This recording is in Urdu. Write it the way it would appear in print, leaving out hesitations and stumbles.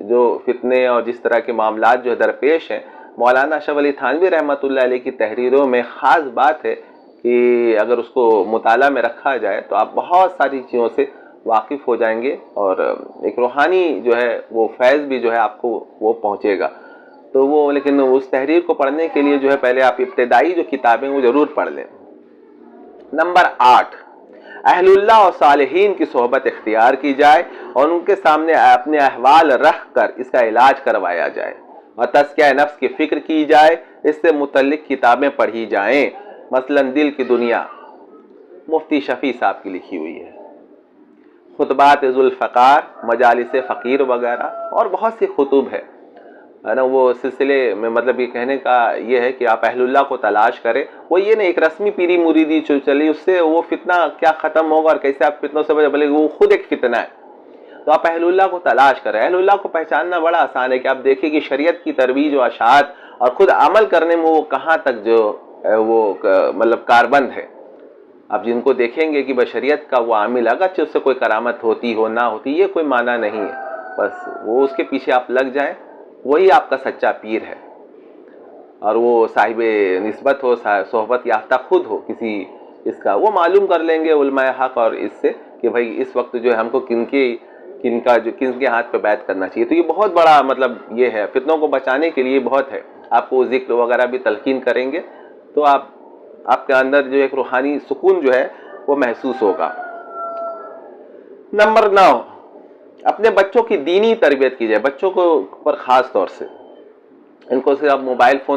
جو فتنے اور جس طرح کے معاملات جو درپیش ہیں، مولانا اشرف علی تھانوی رحمۃ اللہ علیہ کی تحریروں میں خاص بات ہے کہ اگر اس کو مطالعہ میں رکھا جائے تو آپ بہت ساری چیزوں سے واقف ہو جائیں گے، اور ایک روحانی جو ہے وہ فیض بھی جو ہے آپ کو وہ پہنچے گا۔ تو وہ لیکن اس تحریر کو پڑھنے کے لیے جو ہے پہلے آپ ابتدائی جو کتابیں وہ ضرور پڑھ لیں۔ نمبر 8، اہل اللہ اور صالحین کی صحبت اختیار کی جائے اور ان کے سامنے اپنے احوال رکھ کر اس کا علاج کروایا جائے، اور تزکیہ نفس کی فکر کی جائے، اس سے متعلق کتابیں پڑھی جائیں، مثلا دل کی دنیا مفتی شفیع صاحب کی لکھی ہوئی ہے، خطبات ذوالفقار، مجالس فقیر وغیرہ، اور بہت سی کتب ہے نا۔ وہ سلسلے میں مطلب یہ کہنے کا یہ ہے کہ آپ اہل اللہ کو تلاش کریں، وہ یہ نہیں ایک رسمی پیری مریدی جو چلی اس سے وہ فتنہ کیا ختم ہوگا اور کیسے آپ فتنوں سے بچیں، بلکہ وہ خود ایک فتنہ ہے۔ تو آپ اہل اللہ کو تلاش کریں۔ اہل اللہ کو پہچاننا بڑا آسان ہے کہ آپ دیکھیں کہ شریعت کی ترویج و اشاعت اور خود عمل کرنے میں وہ کہاں تک جو وہ مطلب کاربند ہے۔ اب جن کو دیکھیں گے کہ بشریت کا وہ عامل، اگرچہ اس سے کوئی کرامت ہوتی ہو نہ ہوتی، یہ کوئی معنی نہیں ہے، بس وہ اس کے پیچھے آپ لگ جائیں، وہی آپ کا سچا پیر ہے، اور وہ صاحب نسبت ہو، صحبت یافتہ خود ہو کسی اس کا، وہ معلوم کر لیں گے علماء حق اور اس سے کہ بھائی اس وقت جو ہے ہم کو کن کے ہاتھ پہ بیعت کرنا چاہیے۔ تو یہ بہت بڑا مطلب یہ ہے، فتنوں کو بچانے کے لیے بہت ہے۔ آپ کو ذکر وغیرہ بھی تلقین کریں گے تو آپ کے اندر جو ایک روحانی سکون جو ہے وہ محسوس ہوگا۔ نمبر 9، اپنے بچوں کی دینی تربیت کی جائے، بچوں کو پر خاص طور سے ان کو صرف موبائل فون